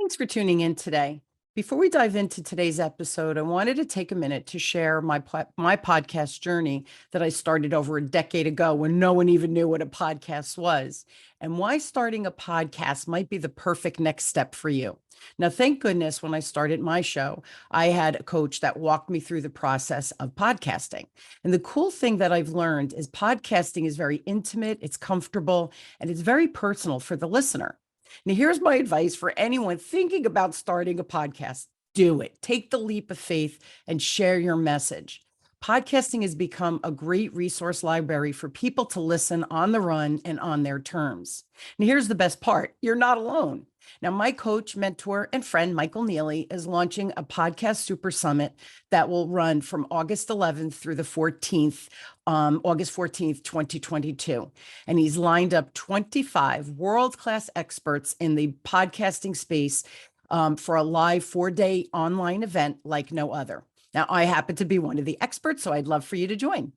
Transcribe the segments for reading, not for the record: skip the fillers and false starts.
Thanks for tuning in today. Before we dive into today's episode, I wanted to take a minute to share my podcast journey that I started over a decade ago when no one even knew what a podcast was, and why starting a podcast might be the perfect next step for you. Now, thank goodness when I started my show, I had a coach that walked me through the process of podcasting. And the cool thing that I've learned is podcasting is very intimate, it's comfortable, and it's very personal for the listener. Now, here's my advice for anyone thinking about starting a podcast. Do it. Take the leap of faith and share your message. Podcasting has become a great resource library for people to listen on the run and on their terms. And here's the best part. You're not alone. Now, my coach, mentor, and friend, Michael Neely, is launching a podcast super summit that will run from August 11th through the 14th, August 14th, 2022. And he's lined up 25 world-class experts in the podcasting space for a live 4-day online event like no other. Now, I happen to be one of the experts, so I'd love for you to join.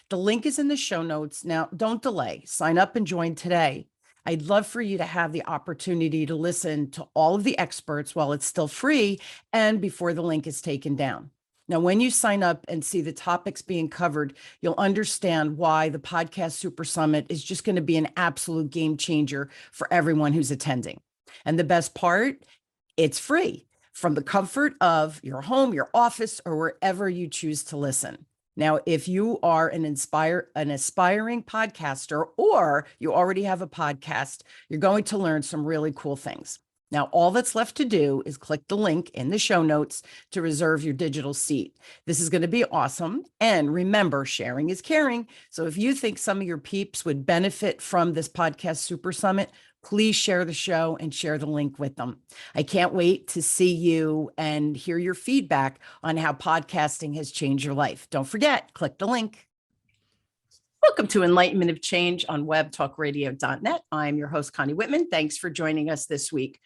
The link is in the show notes. Now, don't delay. Sign up and join today. I'd love for you to have the opportunity to listen to all of the experts while it's still free and before the link is taken down. Now, when you sign up and see the topics being covered, you'll understand why the Podcast Super Summit is just going to be an absolute game changer for everyone who's attending. And the best part, it's free from the comfort of your home, your office, or wherever you choose to listen. Now, if you are an aspiring podcaster, or you already have a podcast, you're going to learn some really cool things. Now, all that's left to do is click the link in the show notes to reserve your digital seat. This is going to be awesome. And remember, sharing is caring. So if you think some of your peeps would benefit from this Podcast Super Summit, please share the show and share the link with them. I can't wait to see you and hear your feedback on how podcasting has changed your life. Don't forget, click the link. Welcome to Enlightenment of Change on webtalkradio.net. I'm your host, Connie Whitman. Thanks for joining us this week.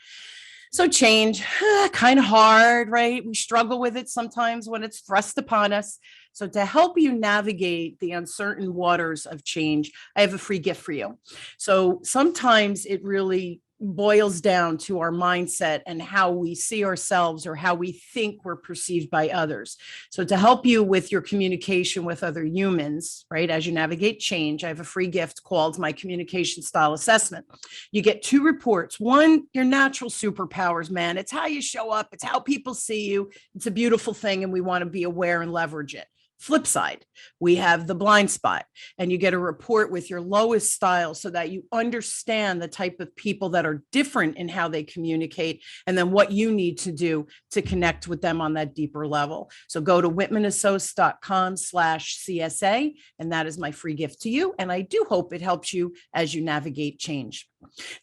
So change, kind of hard, right? We struggle with it sometimes when it's thrust upon us. So to help you navigate the uncertain waters of change, I have a free gift for you. So sometimes it really boils down to our mindset and how we see ourselves or how we think we're perceived by others. So to help you with your communication with other humans, right, as you navigate change, I have a free gift called my communication style assessment. You get 2 reports. One, your natural superpowers, man. It's how you show up. It's how people see you. It's a beautiful thing, and we want to be aware and leverage it. Flip side, we have the blind spot, and you get a report with your lowest style so that you understand the type of people that are different in how they communicate, and then what you need to do to connect with them on that deeper level. So go to whitmanassociates.com/CSA, and that is my free gift to you. And I do hope it helps you as you navigate change.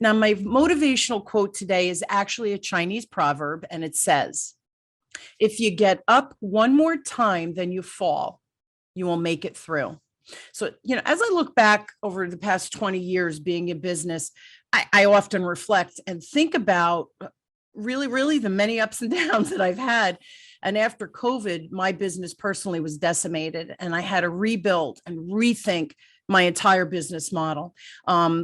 Now, my motivational quote today is actually a Chinese proverb, and it says, "If you get up one more time than you fall, you will make it through." So, as I look back over the past 20 years being in business, I often reflect and think about really the many ups and downs that I've had. And after COVID, my business personally was decimated, and I had to rebuild and rethink my entire business model,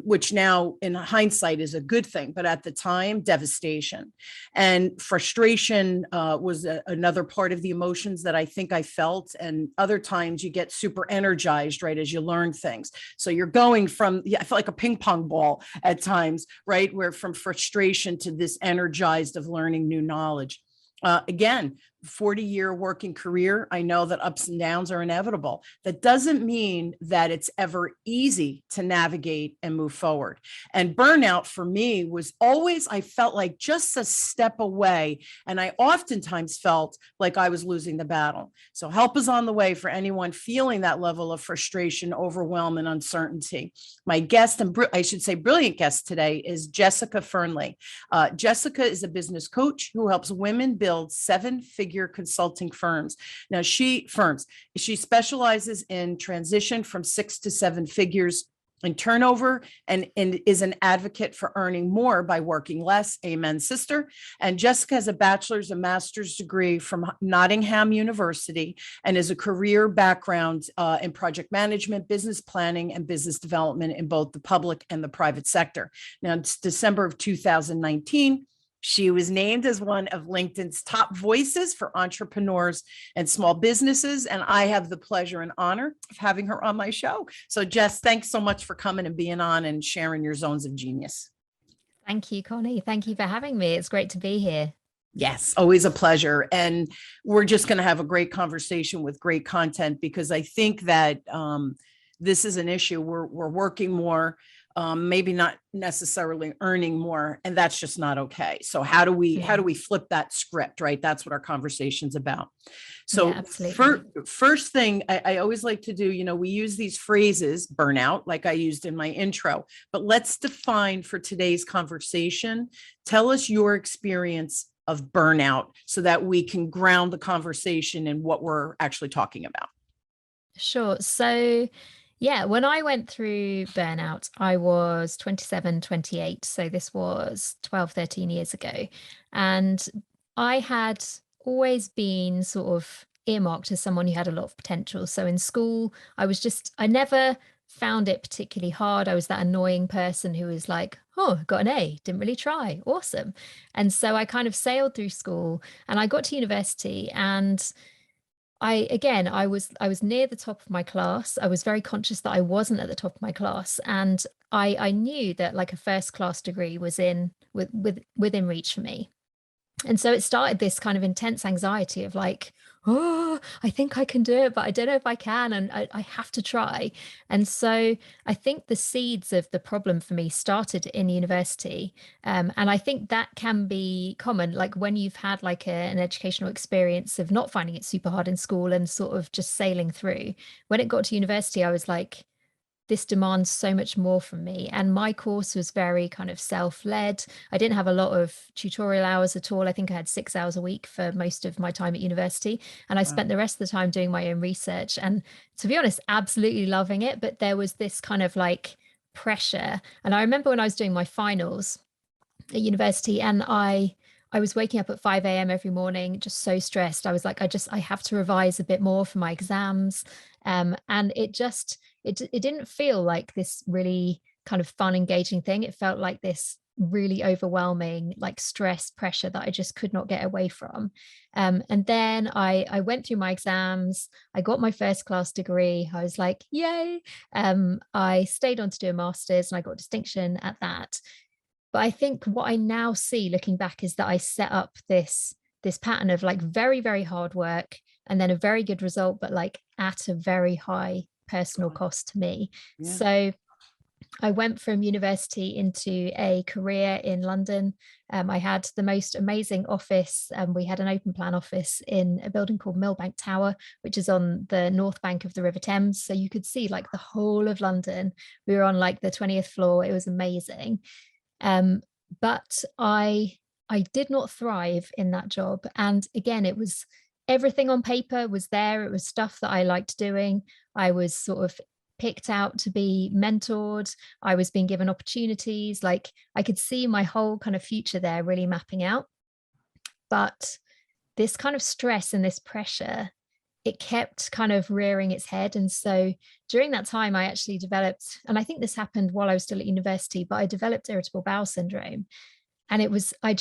which now in hindsight is a good thing, but at the time, devastation. And frustration was another part of the emotions that I think I felt. And other times you get super energized, right, as you learn things. So you're going from, I feel like a ping pong ball at times, right, where from frustration to this energized of learning new knowledge. Again, 40-year working career, I know that ups and downs are inevitable. That doesn't mean that it's ever easy to navigate and move forward. And burnout for me was always, I felt like just a step away. And I oftentimes felt like I was losing the battle. So help is on the way for anyone feeling that level of frustration, overwhelm, and uncertainty. My guest, and I should say brilliant guest today, is Jessica Fearnley. Jessica is a business coach who helps women build 7-figure consulting firms. Now, she specializes in transition from 6 to 7 figures in turnover, and is an advocate for earning more by working less. Amen, sister. And Jessica has a bachelor's and master's degree from Nottingham University and is a career background in project management, business planning, and business development in both the public and the private sector. Now, it's December of 2019. She was named as one of LinkedIn's top voices for entrepreneurs and small businesses. And I have the pleasure and honor of having her on my show. So Jess, thanks so much for coming and being on and sharing your zones of genius. Thank you, Connie. Thank you for having me. It's great to be here. Yes, always a pleasure. And we're just going to have a great conversation with great content, because I think that this is an issue. We're working more, maybe not necessarily earning more, and that's just not okay. So how do we flip that script, right? That's what our conversation's about. So Yeah, absolutely. First thing I always like to do, we use these phrases, burnout, like I used in my intro, but let's define for today's conversation. Tell us your experience of burnout so that we can ground the conversation in what we're actually talking about. Sure. So, yeah, when I went through burnout, I was 27, 28. So this was 12, 13 years ago. And I had always been sort of earmarked as someone who had a lot of potential. So in school, I never found it particularly hard. I was that annoying person who was like, oh, got an A, didn't really try. Awesome. And so I kind of sailed through school and I got to university, and I was near the top of my class. I was very conscious that I wasn't at the top of my class, and I knew that like a first class degree was within reach for me. And so it started this kind of intense anxiety of like, oh, I think I can do it, but I don't know if I can, and I have to try. And so I think the seeds of the problem for me started in university. And I think that can be common, like when you've had like an educational experience of not finding it super hard in school and sort of just sailing through. When it got to university, I was like, this demands so much more from me. And my course was very kind of self-led. I didn't have a lot of tutorial hours at all. I think I had 6 hours a week for most of my time at university. And I Wow. spent the rest of the time doing my own research. And to be honest, absolutely loving it. But there was this kind of like pressure. And I remember when I was doing my finals at university, and I was waking up at 5 a.m. every morning, just so stressed. I was like, I have to revise a bit more for my exams. And it didn't feel like this really kind of fun, engaging thing. It felt like this really overwhelming, like stress pressure that I just could not get away from. And then I went through my exams. I got my first class degree. I was like, yay. I stayed on to do a master's and I got distinction at that. But I think what I now see looking back is that I set up this pattern of like very, very hard work and then a very good result, but like at a very high personal cost to me. Yeah. So I went from university into a career in London. I had the most amazing office. We had an open plan office in a building called Millbank Tower, which is on the north bank of the River Thames. So you could see like the whole of London. We were on like the 20th floor. It was amazing. But I did not thrive in that job. And again, it was everything on paper was there. It was stuff that I liked doing. I was sort of picked out to be mentored. I was being given opportunities. Like I could see my whole kind of future there really mapping out. But this kind of stress and this pressure, it kept kind of rearing its head. And so during that time, I actually developed, and I think this happened while I was still at university, but I developed irritable bowel syndrome. And it was, I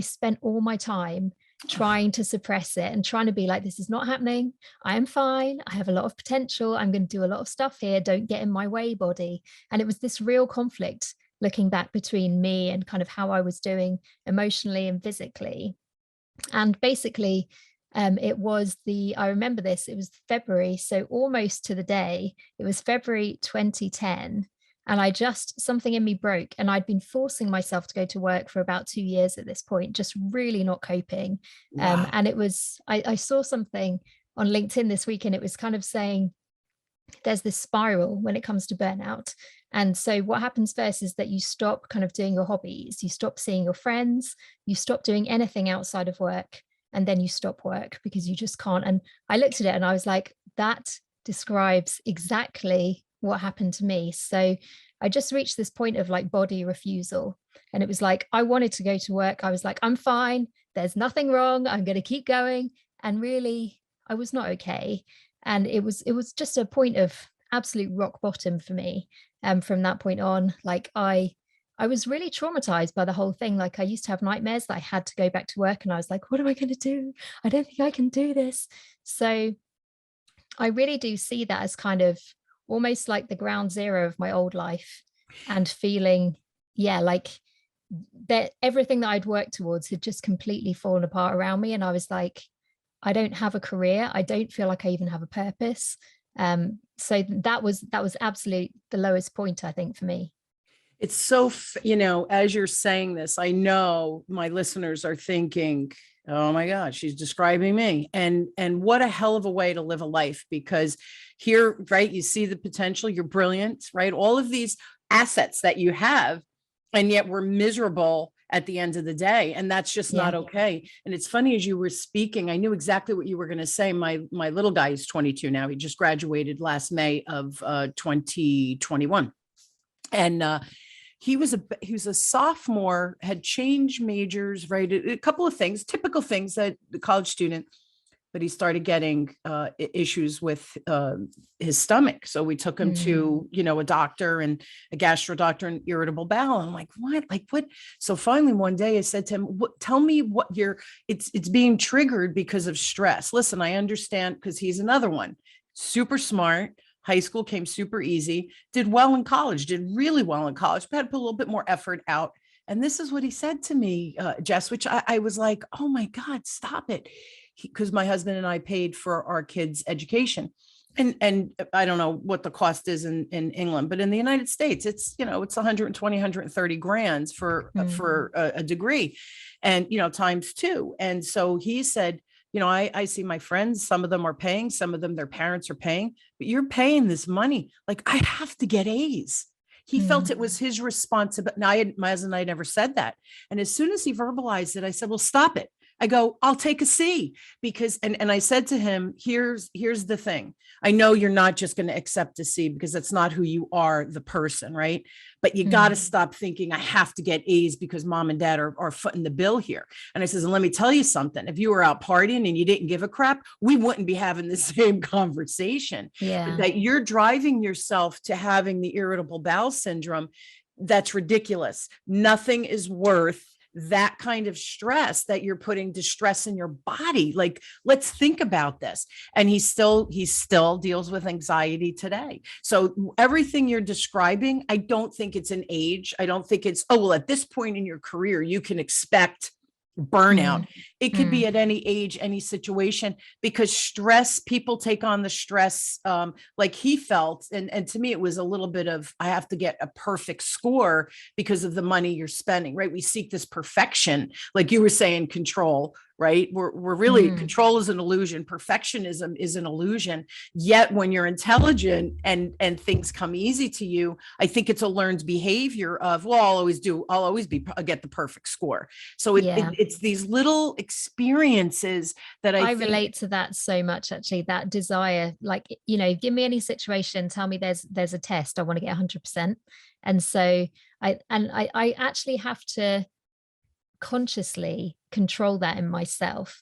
spent all my time trying to suppress it and trying to be like, this is not happening. I am fine. I have a lot of potential. I'm going to do a lot of stuff here. Don't get in my way, body. And it was this real conflict looking back between me and kind of how I was doing emotionally and physically. And basically, I remember this, it was February, so almost to the day, it was February 2010. And something in me broke. And I'd been forcing myself to go to work for about 2 years at this point, just really not coping. Wow. And I saw something on LinkedIn this week, and it was kind of saying, there's this spiral when it comes to burnout. And so what happens first is that you stop kind of doing your hobbies, you stop seeing your friends, you stop doing anything outside of work, and then you stop work because you just can't. And I looked at it and I was like, that describes exactly what happened to me. So I just reached this point of like body refusal. And it was like, I wanted to go to work. I was like, I'm fine. There's nothing wrong. I'm going to keep going. And really, I was not okay. And it was just a point of absolute rock bottom for me. From that point on, like I I was really traumatized by the whole thing. Like I used to have nightmares that I had to go back to work and I was like, what am I going to do? I don't think I can do this. So I really do see that as kind of almost like the ground zero of my old life, and feeling, yeah, like that everything that I'd worked towards had just completely fallen apart around me. And I was like, I don't have a career. I don't feel like I even have a purpose. So that was absolute the lowest point, I think, for me. It's so, as you're saying this, I know my listeners are thinking, oh my God, she's describing me. And what a hell of a way to live a life, because here, right, you see the potential, you're brilliant, right? All of these assets that you have, and yet we're miserable at the end of the day. And that's just Yeah. not okay. And it's funny, as you were speaking, I knew exactly what you were going to say. My little guy is 22 now. He just graduated last May of 2021. And he was a sophomore, had changed majors, right? A couple of things, typical things that the college student, but he started getting issues with his stomach. So we took him to, a doctor, and a gastro doctor, and irritable bowel. I'm like, what? Like what? So finally one day I said to him, tell me what it's being triggered because of stress. Listen, I understand, because he's another one, super smart. High school came super easy, did well in college, did really well in college, but had to put a little bit more effort out. And this is what he said to me, Jess, which I was like, oh my God, stop it. Because my husband and I paid for our kids' education. And I don't know what the cost is in England, but in the United States, it's 120, 130 grand for a degree, and, times two. And so he said, I see my friends, some of them are paying, some of them, their parents are paying, but you're paying this money. Like, I have to get A's. He felt it was his responsibility. Now, my husband and I never said that. And as soon as he verbalized it, I said, well, stop it. I go, I'll take a C, because, and I said to him, here's the thing. I know you're not just going to accept a C, because that's not who you are, the person, right? But you got to stop thinking I have to get A's because mom and dad are footing the bill here. And I says, and let me tell you something, if you were out partying and you didn't give a crap, we wouldn't be having the same conversation. Yeah. But that you're driving yourself to having the irritable bowel syndrome, that's ridiculous. Nothing is worth that kind of stress, that you're putting distress in your body. Like, let's think about this. And he still deals with anxiety today. So everything you're describing, I don't think it's an age. I don't think it's, oh, well, at this point in your career, you can expect burnout. It could be at any age, any situation, because stress, people take on the stress like he felt. And to me, it was a little bit of, I have to get a perfect score because of the money you're spending, right? We seek this perfection, like you were saying, control, right? We're really, control is an illusion. Perfectionism is an illusion. Yet when you're intelligent and things come easy to you, I think it's a learned behavior of, well, I'll always get the perfect score. So it's these little experiences that I think, relate to that so much, actually, that desire, like, give me any situation, tell me there's a test, I want to get 100%. And so I actually have to consciously control that in myself.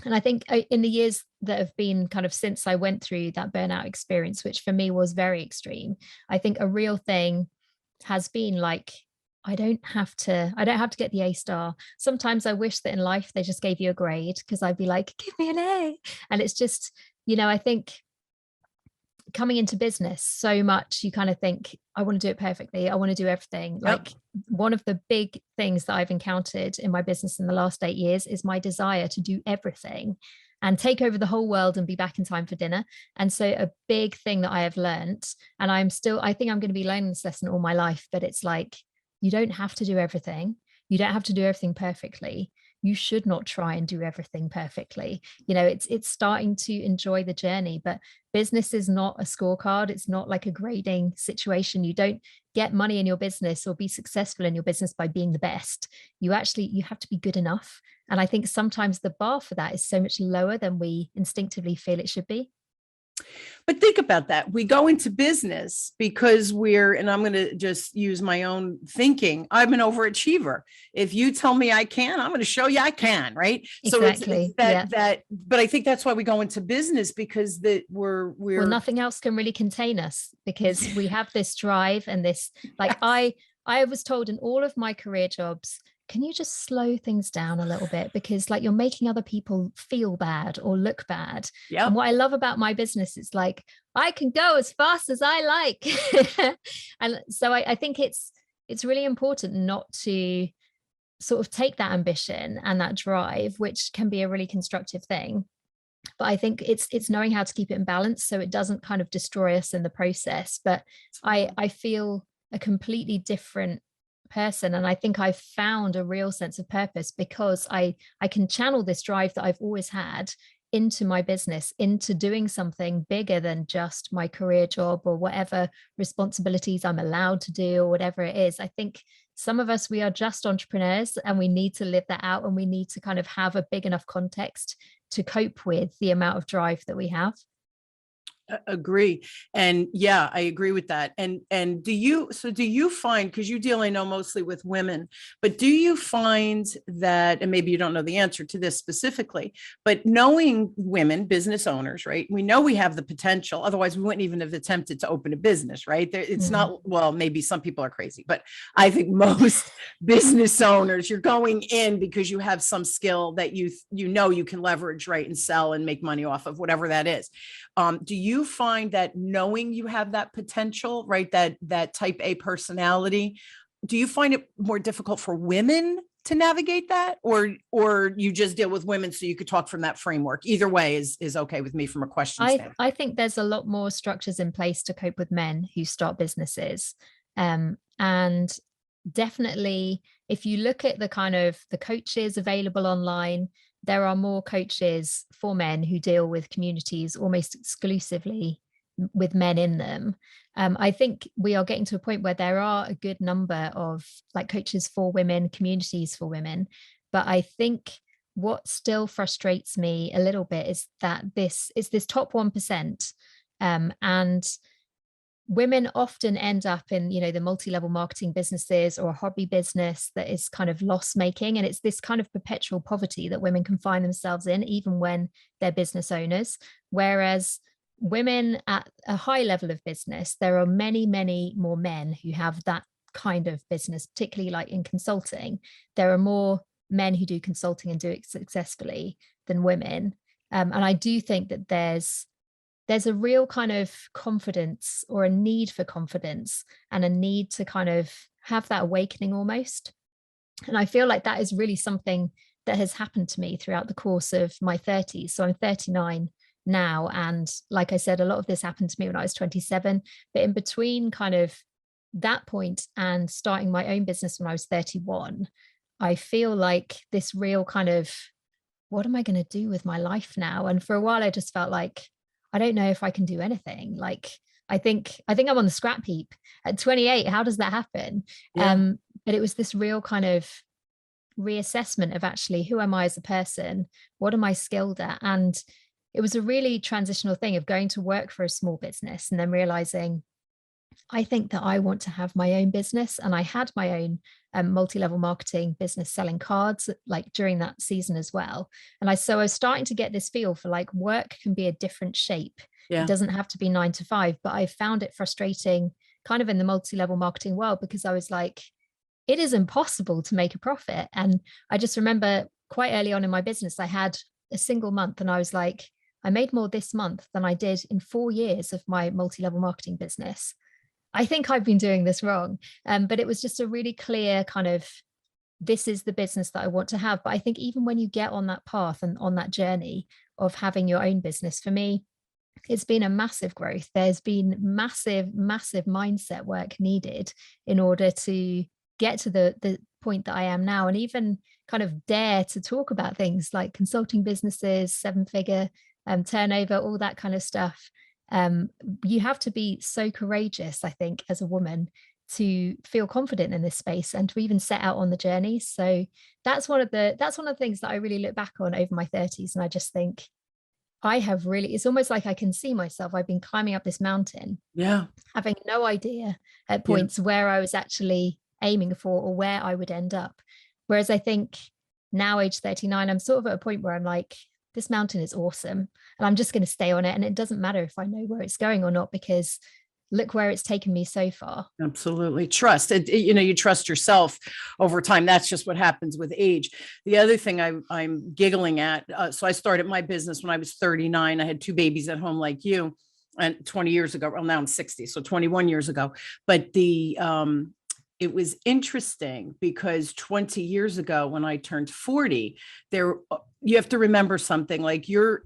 And I think in the years that have been kind of since I went through that burnout experience, which for me was very extreme, I think a real thing has been like, I don't have to get the A star. Sometimes I wish that in life they just gave you a grade, because I'd be like, give me an A. And it's just, I think coming into business so much, you kind of think, I want to do it perfectly. I want to do everything. Yep. Like, one of the big things that I've encountered in my business in the last 8 years is my desire to do everything and take over the whole world and be back in time for dinner. And so a big thing that I have learned, and I think I'm going to be learning this lesson all my life, but it's like, you don't have to do everything. You don't have to do everything perfectly. You should not try and do everything perfectly. It's starting to enjoy the journey, but business is not a scorecard. It's not like a grading situation. You don't get money in your business or be successful in your business by being the best. You have to be good enough. And I think sometimes the bar for that is so much lower than we instinctively feel it should be. but think about that. We go into business because and I'm going to just use my own thinking, I'm an overachiever. If you tell me I can, I'm going to show you I can, right? Exactly. So it's that, but I think that's why we go into business, because well, nothing else can really contain us, because we have this drive and this, like, I I was told in all of my career jobs, can you just slow things down a little bit? Because like you're making other people feel bad or look bad. And Yep. what I love about my business is like, I can go as fast as I like. And so I think it's really important not to sort of take that ambition and that drive, which can be a really constructive thing. But I think it's knowing how to keep it in balance so it doesn't kind of destroy us in the process. But I feel a completely different person, and I think I've found a real sense of purpose because I can channel this drive that I've always had into my business, into doing something bigger than just my career job or whatever responsibilities I'm allowed to do or whatever it is. I think some of us, we are just entrepreneurs and we need to live that out, and we need to kind of have a big enough context to cope with the amount of drive that we have. Agree. And yeah, I agree with that. And do you find, because you deal, I know, mostly with women, but do you find that, and maybe you don't know the answer to this specifically, but knowing women business owners, right? We know we have the potential, otherwise we wouldn't even have attempted to open a business, right? It's not, well, maybe some people are crazy, but I think most business owners, you're going in because you have some skill that you know you can leverage, right, and sell and make money off of, whatever that is. Do you find that knowing you have that potential, right, that type A personality, do you find it more difficult for women to navigate that, or you just deal with women so you could talk from that framework? Either way is okay with me from a question standpoint. I think there's a lot more structures in place to cope with men who start businesses. And definitely, if you look at the kind of the coaches available online, there are more coaches for men who deal with communities almost exclusively with men in them. I think we are getting to a point where there are a good number of like coaches for women, communities for women. But I think what still frustrates me a little bit is that this top 1%. And women often end up in, the multi-level marketing businesses or a hobby business that is kind of loss making. And it's this kind of perpetual poverty that women can find themselves in, even when they're business owners. Whereas women at a high level of business, there are many, many more men who have that kind of business, particularly like in consulting. There are more men who do consulting and do it successfully than women. And I do think that there's a real kind of confidence, or a need for confidence, and a need to kind of have that awakening almost. And I feel like that is really something that has happened to me throughout the course of my 30s. So I'm 39 now. And like I said, a lot of this happened to me when I was 27. But in between kind of that point and starting my own business when I was 31, I feel like this real kind of, what am I going to do with my life now? And for a while, I just felt like, I don't know if I can do anything. Like, I think I'm on the scrap heap at 28. How does that happen? Yeah. But it was this real kind of reassessment of actually, who am I as a person? What am I skilled at? And it was a really transitional thing of going to work for a small business and then realizing, I think that I want to have my own business. And I had my own multi-level marketing business selling cards like during that season as well. And I was starting to get this feel for like work can be a different shape. Yeah. It doesn't have to be 9 to 5, but I found it frustrating kind of in the multi-level marketing world, because I was like, it is impossible to make a profit. And I just remember quite early on in my business, I had a single month and I was like, I made more this month than I did in 4 years of my multi-level marketing business. I think I've been doing this wrong. But it was just a really clear kind of, this is the business that I want to have. But I think even when you get on that path and on that journey of having your own business, for me, it's been a massive growth. There's been massive, massive mindset work needed in order to get to the point that I am now, and even kind of dare to talk about things like consulting businesses, 7-figure turnover, all that kind of stuff. You have to be so courageous, I think, as a woman to feel confident in this space and to even set out on the journey. So that's one of the things that I really look back on over my 30s. And I just think I have really, it's almost like I can see myself. I've been climbing up this mountain, Yeah. having no idea at points where I was actually aiming for or where I would end up. Whereas I think now, age 39, I'm sort of at a point where I'm like, this mountain is awesome and I'm just going to stay on it. And it doesn't matter if I know where it's going or not, because look where it's taken me so far. Absolutely. Trust it. You trust yourself over time. That's just what happens with age. The other thing I'm giggling at. So I started my business when I was 39. I had two babies at home like you, and 20 years ago. Well, now I'm 60. So 21 years ago, but it was interesting because 20 years ago when I turned 40, you have to remember something like you're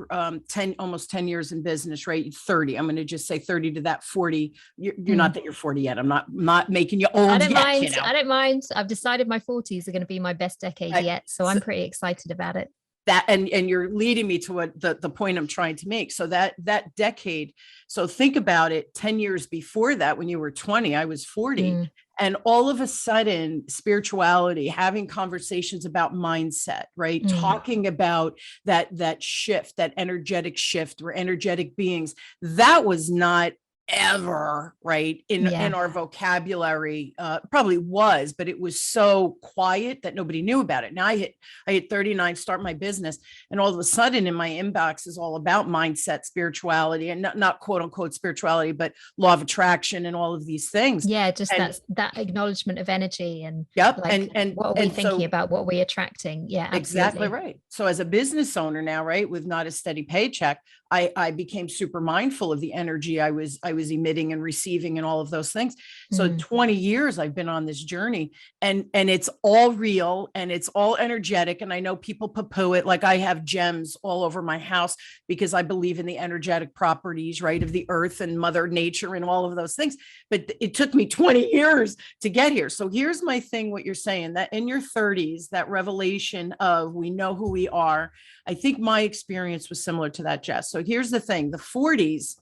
10, almost 10 years in business, right? 30. I'm going to just say 30 to that 40. You're not that you're 40 yet. I'm not making you old I don't yet, mind. I don't mind. I've decided my 40s are going to be my best decade yet. So I'm pretty excited about it. That and you're leading me to what the point I'm trying to make. So that decade, so think about it, 10 years before that, when you were 20, I was 40. And all of a sudden, spirituality, having conversations about mindset, right? Talking about that shift, that energetic shift, we're energetic beings. That was not ever right in our vocabulary. Probably was, but it was so quiet that nobody knew about it. Now I hit 39, start my business, and all of a sudden in my inbox is all about mindset, spirituality, and not quote unquote spirituality, but law of attraction and all of these things. Just that acknowledgement of energy and and what are we thinking about, what are we attracting? Absolutely. Exactly right. So as a business owner now, right, with not a steady paycheck, I became super mindful of the energy I was emitting and receiving and all of those things. So 20 years I've been on this journey, and it's all real and it's all energetic. And I know people poo-poo it, like I have gems all over my house because I believe in the energetic properties, right, of the earth and Mother Nature and all of those things. But it took me 20 years to get here. So here's my thing, what you're saying, that in your 30s, that revelation of we know who we are. I think my experience was similar to that, Jess. So here's the thing, the 40s,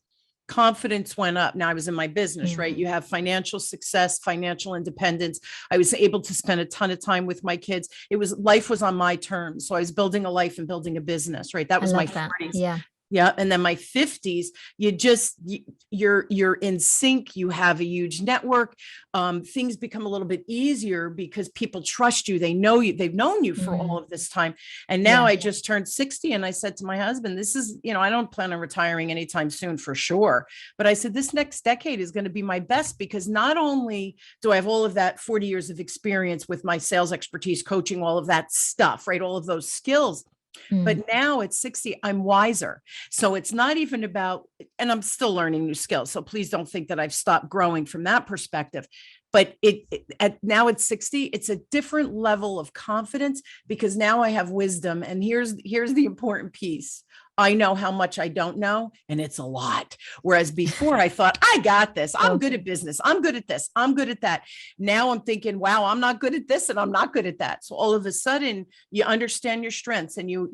confidence went up. Now I was in my business, right? You have financial success, financial independence. I was able to spend a ton of time with my kids. Life was on my terms. So I was building a life and building a business, right? That was my 40s. Yeah. And then my 50s, you're in sync. You have a huge network. Things become a little bit easier because people trust you. They know you. They've known you for all of this time. And now I just turned 60 and I said to my husband, this is, I don't plan on retiring anytime soon for sure. But I said, this next decade is going to be my best, because not only do I have all of that 40 years of experience with my sales expertise, coaching, all of that stuff, right? All of those skills. But now at 60, I'm wiser. So it's not even about, and I'm still learning new skills. So please don't think that I've stopped growing from that perspective. But now at 60, it's a different level of confidence, because now I have wisdom. And here's the important piece. I know how much I don't know, and it's a lot. Whereas before I thought, I got this. I'm good at business. I'm good at this. I'm good at that. Now I'm thinking, wow, I'm not good at this and I'm not good at that. So all of a sudden you understand your strengths and you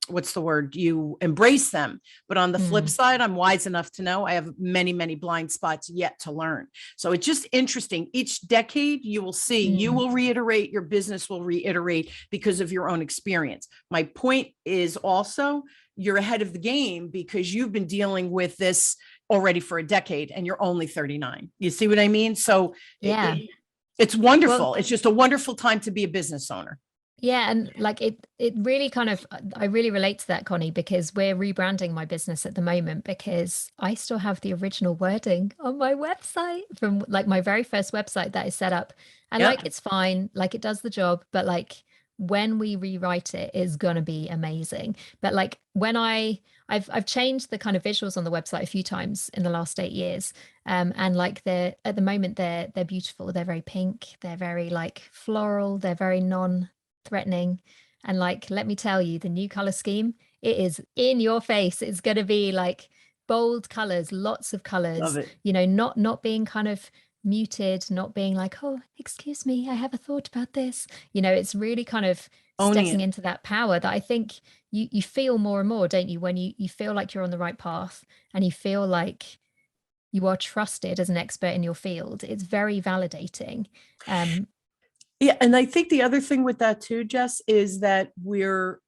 what's the word? You embrace them. But on the flip side, I'm wise enough to know I have many, many blind spots yet to learn. So it's just interesting. Each decade you will see, you will reiterate, your business will reiterate because of your own experience. My point is also you're ahead of the game because you've been dealing with this already for a decade and you're only 39. You see what I mean? So it's wonderful. Well, it's just a wonderful time to be a business owner. Yeah. And like it really kind of, I really relate to that, Connie, because we're rebranding my business at the moment, because I still have the original wording on my website from like my very first website that I set up. And like, it's fine. Like it does the job, but like, when we rewrite it is going to be amazing. But like when I've changed the kind of visuals on the website a few times in the last 8 years. And like at the moment they're beautiful. They're very pink. They're very like floral. They're very non-threatening. And like, let me tell you, the new color scheme, it is in your face. It's going to be like bold colors, lots of colors, not being kind of muted, not being like, oh, excuse me, I have a thought about this. It's really kind of stepping into that power that I think you feel more and more, don't you, when you feel like you're on the right path and you feel like you are trusted as an expert in your field. It's very validating. Yeah. And I think the other thing with that too, Jess, is that we're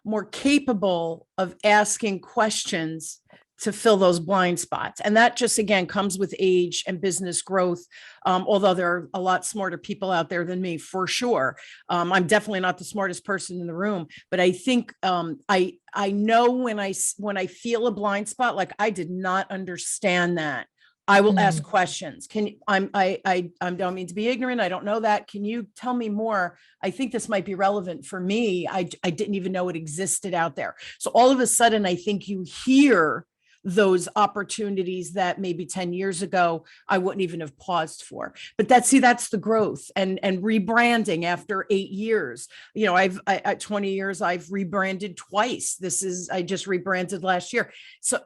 more capable of asking questions to fill those blind spots. And that just, again, comes with age and business growth. Although there are a lot smarter people out there than me, for sure. I'm definitely not the smartest person in the room, but I think I know when I feel a blind spot, like I did not understand that, I will ask questions. I don't mean to be ignorant. I don't know that. Can you tell me more? I think this might be relevant for me. I didn't even know it existed out there. So all of a sudden, I think you hear those opportunities that maybe 10 years ago, I wouldn't even have paused for. But that's the growth and rebranding after 8 years. You know, at 20 years, I've rebranded twice. I just rebranded last year. So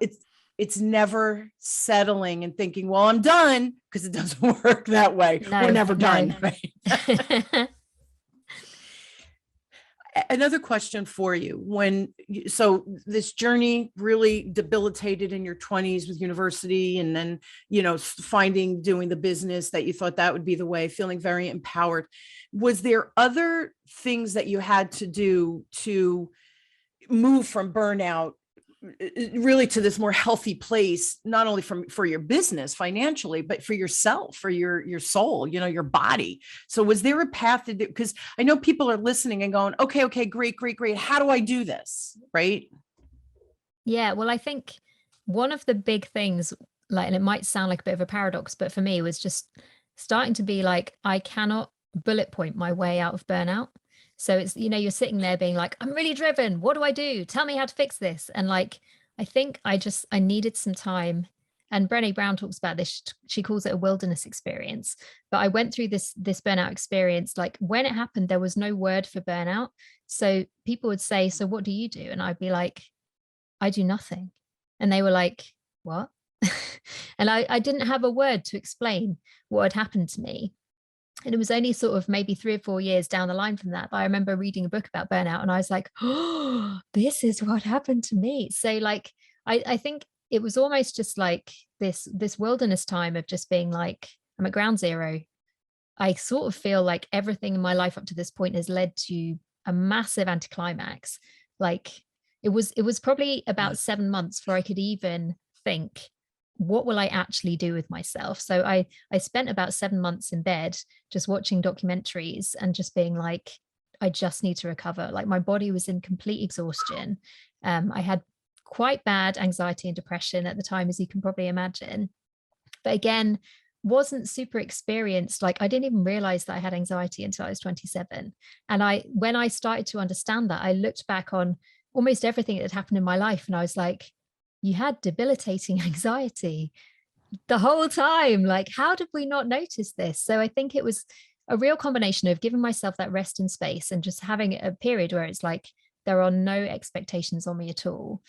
it's never settling and thinking, well, I'm done, because it doesn't work that way. We're never done. Right? Another question for you. So this journey really debilitated in your 20s with university, and then, doing the business that you thought that would be the way, feeling very empowered. Was there other things that you had to do to move from burnout really to this more healthy place, not only for your business financially, but for yourself, for your soul, your body? So was there a path to do, because I know people are listening and going, okay, great. How do I do this? Right. Yeah. Well, I think one of the big things, and it might sound like a bit of a paradox, but for me, was just starting to be like, I cannot bullet point my way out of burnout. So it's, you're sitting there being like, I'm really driven. What do I do? Tell me how to fix this. And I think I needed some time. And Brené Brown talks about this. She calls it a wilderness experience. But I went through this burnout experience. When it happened, there was no word for burnout. So people would say, so what do you do? And I'd be like, I do nothing. And they were like, what? And I didn't have a word to explain what had happened to me. And it was only sort of maybe 3 or 4 years down the line from that I remember reading a book about burnout, and I was like, oh, this is what happened to me. So I think it was almost just like this wilderness time of just being like, I'm at ground zero. I sort of feel like everything in my life up to this point has led to a massive anticlimax. It was probably about 7 months before I could even think, what will I actually do with myself? So I spent about 7 months in bed just watching documentaries and just being like, I just need to recover. My body was in complete exhaustion. I had quite bad anxiety and depression at the time, as you can probably imagine. But again, wasn't super experienced. I didn't even realize that I had anxiety until I was 27. And when I started to understand that, I looked back on almost everything that had happened in my life, and I was like, you had debilitating anxiety the whole time. How did we not notice this? So I think it was a real combination of giving myself that rest and space and just having a period where it's like, there are no expectations on me at all.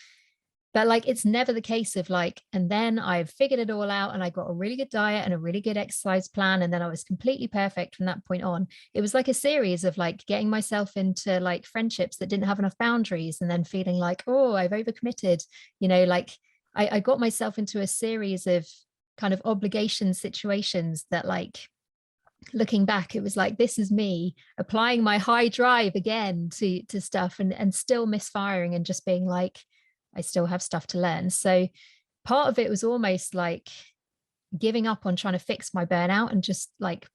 But it's never the case of and then I've figured it all out and I got a really good diet and a really good exercise plan, and then I was completely perfect from that point on. It was a series of getting myself into friendships that didn't have enough boundaries, and then feeling like, oh, I've overcommitted. I got myself into a series of kind of obligation situations that looking back, it was this is me applying my high drive again to stuff and still misfiring and just being I still have stuff to learn. So part of it was almost giving up on trying to fix my burnout and just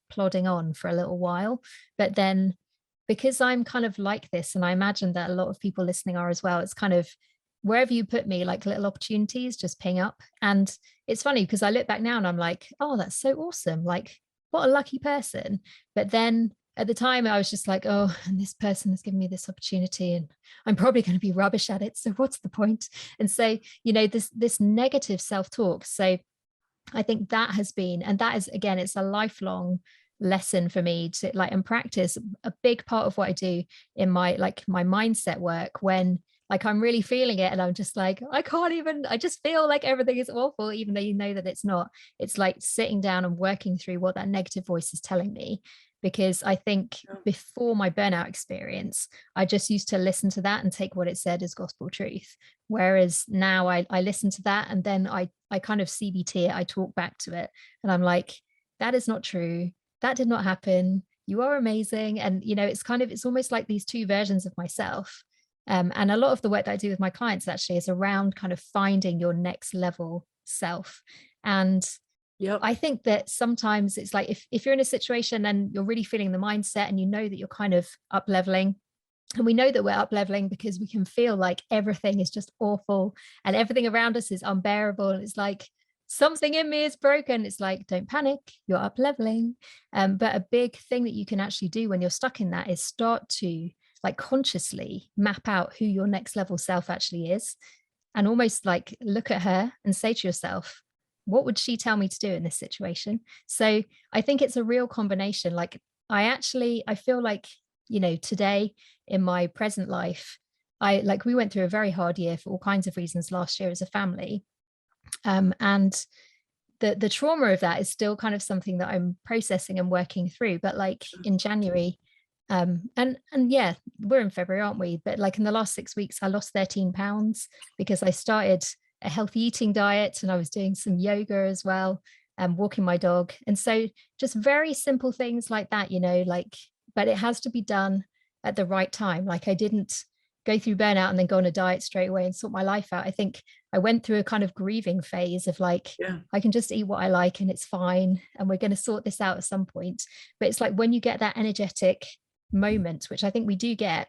plodding on for a little while. But then, because I'm kind of like this, and I imagine that a lot of people listening are as well, it's kind of wherever you put me, little opportunities just ping up. And it's funny because I look back now and I'm like, oh, that's so awesome. What a lucky person. But then at the time I was just like, oh, and this person has given me this opportunity and I'm probably going to be rubbish at it. So what's the point? And so, this negative self-talk. So I think that has been, and that is, again, it's a lifelong lesson for me to and practice a big part of what I do in my my mindset work, when I'm really feeling it and I'm just I just feel like everything is awful, even though that it's not. It's sitting down and working through what that negative voice is telling me. Because I think before my burnout experience, I just used to listen to that and take what it said as gospel truth. Whereas now I listen to that and then I kind of CBT it, I talk back to it. And I'm like, that is not true. That did not happen. You are amazing. And, it's almost like these two versions of myself. And a lot of the work that I do with my clients actually is around kind of finding your next level self. And Yep. I think that sometimes it's like if you're in a situation and you're really feeling the mindset and you know that you're kind of up leveling, and we know that we're up leveling because we can feel like everything is just awful and everything around us is unbearable. And it's like something in me is broken. It's like, don't panic, you're up leveling. But a big thing that you can actually do when you're stuck in that is start to like consciously map out who your next level self actually is, and almost like look at her and say to yourself, what would she tell me to do in this situation? So I think it's a real combination. Like I feel like, today in my present life, we went through a very hard year for all kinds of reasons last year as a family. And the trauma of that is still kind of something that I'm processing and working through. But like in January, and yeah, we're in February, aren't we? But like in the last 6 weeks, I lost 13 pounds because I started a healthy eating diet and I was doing some yoga as well, and walking my dog. And so just very simple things like that, but it has to be done at the right time. Like I didn't go through burnout and then go on a diet straight away and sort my life out. I think I went through a kind of grieving phase of like, Yeah. I can just eat what I like and it's fine. And we're going to sort this out at some point. But it's like when you get that energetic moment, which I think we do get,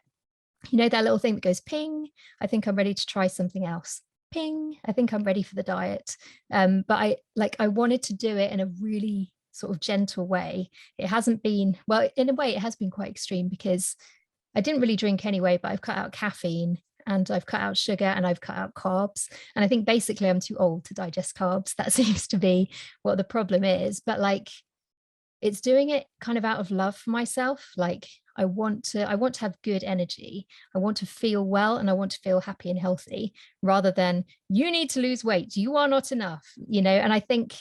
that little thing that goes ping, I think I'm ready to try something else. Ping, I think I'm ready for the diet. But I wanted to do it in a really sort of gentle way. It hasn't been, well, in a way it has been quite extreme because I didn't really drink anyway, but I've cut out caffeine and I've cut out sugar and I've cut out carbs. And I think basically I'm too old to digest carbs. That seems to be what the problem is. But like, it's doing it kind of out of love for myself. Like I want to have good energy. I want to feel well and I want to feel happy and healthy, rather than you need to lose weight. You are not enough, and I think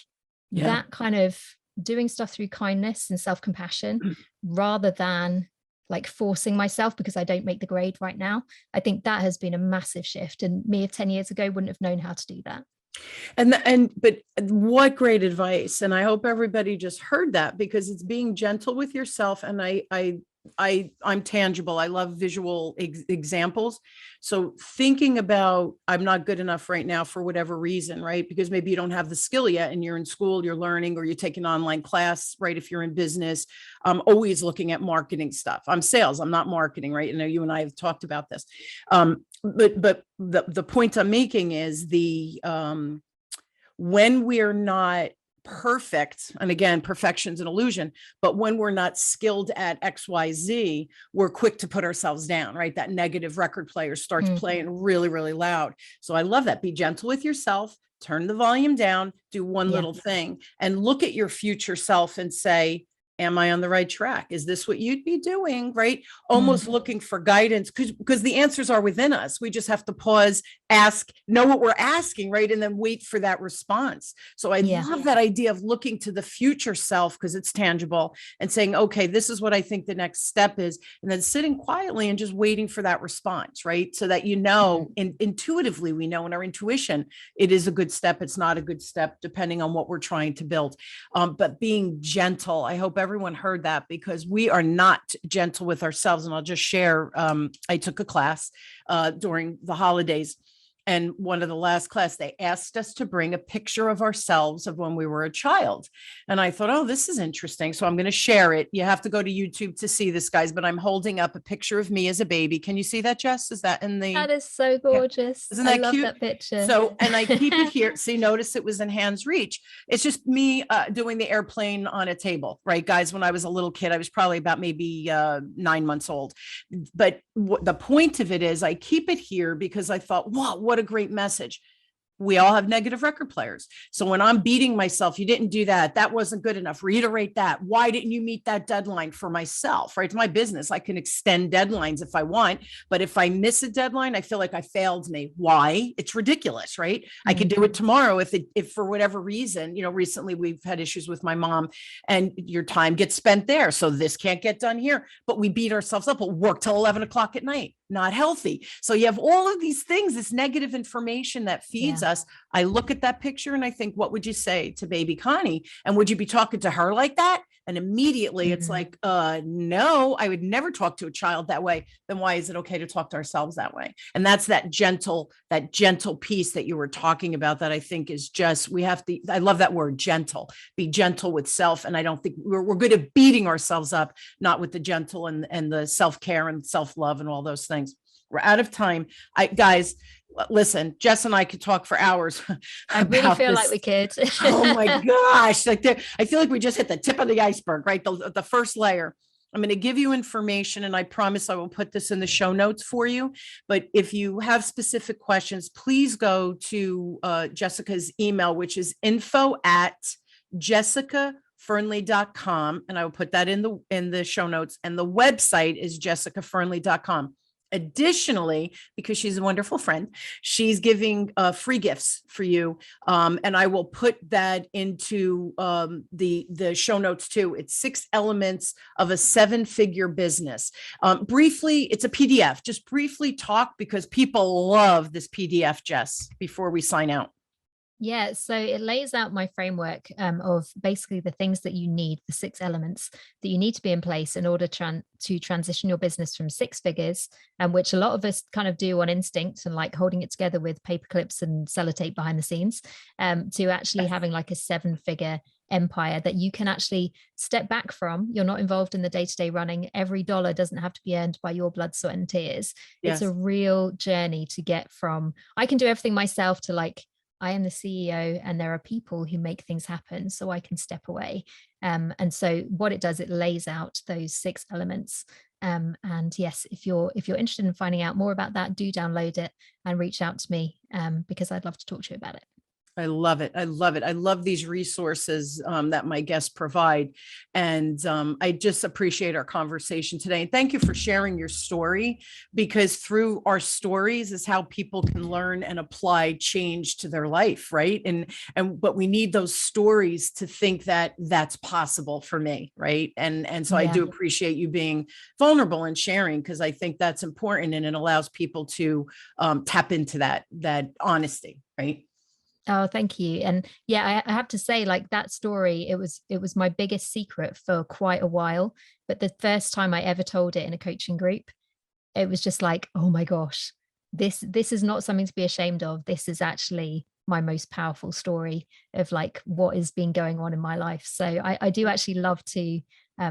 that kind of doing stuff through kindness and self-compassion rather than like forcing myself because I don't make the grade right now. I think that has been a massive shift. And me of 10 years ago wouldn't have known how to do that. But what great advice. And I hope everybody just heard that, because it's being gentle with yourself. And I'm tangible. I love visual examples. So thinking about, I'm not good enough right now for whatever reason, right? Because maybe you don't have the skill yet and you're in school, you're learning, or you take an online class, right? If you're in business, I'm always looking at marketing stuff. I'm sales, I'm not marketing, right? You and I have talked about this. But the point I'm making is when we're not perfect, and again, perfection's an illusion, but when we're not skilled at XYZ, we're quick to put ourselves down, right? That negative record player starts playing really, really loud. So I love that. Be gentle with yourself, turn the volume down, do one little thing, and look at your future self and say, am I on the right track? Is this what you'd be doing? Right? Almost looking for guidance, because the answers are within us. We just have to pause, ask, know what we're asking, right? And then wait for that response. So I love that idea of looking to the future self, because it's tangible, and saying, okay, this is what I think the next step is. And then sitting quietly and just waiting for that response, right? So that, intuitively, we know in our intuition, it is a good step. It's not a good step, depending on what we're trying to build. But being gentle, I hope everyone heard that, because we are not gentle with ourselves. And I'll just share, I took a class during the holidays. And one of the last class, they asked us to bring a picture of ourselves of when we were a child. And I thought, oh, this is interesting. So I'm going to share it. You have to go to YouTube to see this, guys, but I'm holding up a picture of me as a baby. Can you see that, Jess? Is that in the... That is so gorgeous. Isn't that I love cute? that picture. So, and I keep it here. See, notice it was in hand's reach. It's just me doing the airplane on a table, right, guys? When I was a little kid, I was probably about maybe 9 months old. But the point of it is I keep it here because I thought, wow, what a great message. We all have negative record players. So when I'm beating myself, you didn't do that. That wasn't good enough. Reiterate that. Why didn't you meet that deadline for myself, right? It's my business. I can extend deadlines if I want, but if I miss a deadline, I feel like I failed me. Why? It's ridiculous, right? I could do it tomorrow if for whatever reason, recently we've had issues with my mom and your time gets spent there. So this can't get done here, but we beat ourselves up. We'll work till 11 o'clock at night. Not healthy. So you have all of these things, this negative information that feeds us. I look at that picture and I think, what would you say to baby Connie? And would you be talking to her like that? And immediately it's like, no, I would never talk to a child that way. Then why is it okay to talk to ourselves that way? And that's that gentle piece that you were talking about that I think is just, we have to, I love that word, gentle, be gentle with self. And I don't think we're good at beating ourselves up, not with the gentle and the self-care and self-love and all those things. We're out of time. Guys, listen, Jess and I could talk for hours. I really feel like we could. Oh my gosh. I feel like we just hit the tip of the iceberg, right? The first layer. I'm going to give you information, and I promise I will put this in the show notes for you. But if you have specific questions, please go to Jessica's email, which is info@jessicafearnley.com. And I will put that in the show notes. And the website is jessicafearnley.com. Additionally, because she's a wonderful friend, she's giving free gifts for you. And I will put that into the show notes too. It's 6 elements of a 7-figure business. Briefly, it's a PDF. Just briefly talk, because people love this PDF, Jess, before we sign out. Yeah, so it lays out my framework of basically the things that you need, the 6 elements that you need to be in place in order to transition your business from 6 figures, which a lot of us kind of do on instinct and like holding it together with paper clips and sellotape behind the scenes, to actually having like a 7-figure empire that you can actually step back from. You're not involved in the day-to-day running. Every dollar doesn't have to be earned by your blood, sweat, and tears. Yes. It's a real journey to get from, I can do everything myself, to like, I am the CEO and there are people who make things happen, so I can step away. And so what it does, it lays out those 6 elements. And yes, if you're interested in finding out more about that, do download it and reach out to me, because I'd love to talk to you about it. I love it. I love it. I love these resources that my guests provide. And I just appreciate our conversation today. And thank you for sharing your story, because through our stories is how people can learn and apply change to their life. Right. But we need those stories to think that that's possible for me. Right. And so I do appreciate you being vulnerable and sharing, because I think that's important, and it allows people to tap into that honesty. Right. Oh, thank you. And yeah, I have to say, like, that story, it was my biggest secret for quite a while. But the first time I ever told it in a coaching group, it was just like, oh my gosh, this is not something to be ashamed of. This is actually my most powerful story of like what has been going on in my life. So I do actually love to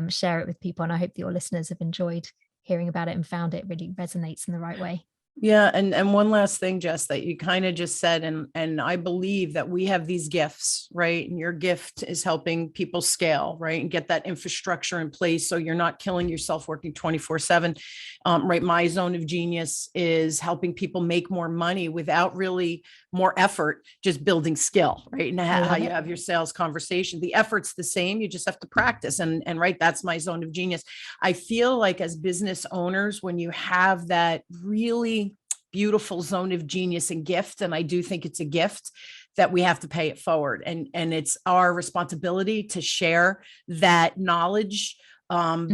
share it with people. And I hope that your listeners have enjoyed hearing about it and found it really resonates in the right way. Yeah. And one last thing, Jess, that you kind of just said, and I believe that we have these gifts, right? And your gift is helping people scale, right? And get that infrastructure in place, so you're not killing yourself working 24/7. Right. My zone of genius is helping people make more money without really more effort, just building skill, right? And how you have your sales conversation. The effort's the same. You just have to practice. And right, that's my zone of genius. I feel like as business owners, when you have that really beautiful zone of genius and gift, and I do think it's a gift, that we have to pay it forward. And it's our responsibility to share that knowledge,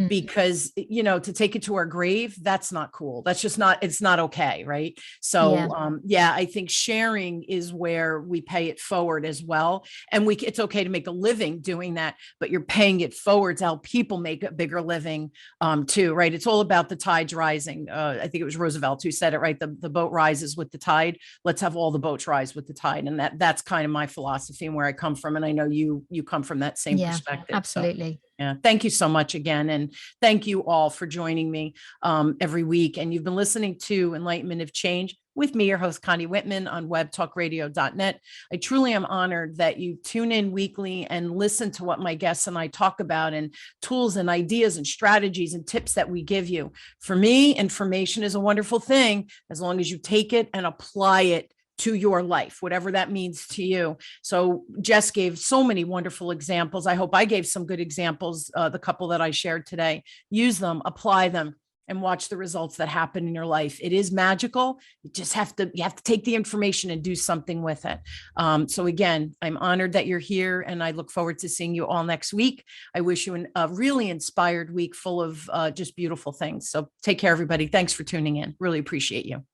because, to take it to our grave, that's not cool. That's just not, it's not okay. Right. So, I think sharing is where we pay it forward as well. And it's okay to make a living doing that, but you're paying it forward to help people make a bigger living, too. Right. It's all about the tides rising. I think it was Roosevelt who said it, right? The boat rises with the tide. Let's have all the boats rise with the tide. And that's kind of my philosophy and where I come from. And I know you come from that same perspective. Absolutely. So. Yeah. Thank you so much again. And thank you all for joining me every week. And you've been listening to Enlightenment of Change with me, your host, Connie Whitman, on webtalkradio.net. I truly am honored that you tune in weekly and listen to what my guests and I talk about, and tools and ideas and strategies and tips that we give you. For me, information is a wonderful thing as long as you take it and apply it to your life, whatever that means to you. So Jess gave so many wonderful examples. I hope I gave some good examples, the couple that I shared today. Use them, apply them, and watch the results that happen in your life. It is magical. You have to take the information and do something with it. So again, I'm honored that you're here, and I look forward to seeing you all next week. I wish you a really inspired week full of just beautiful things. So take care, everybody. Thanks for tuning in. Really appreciate you.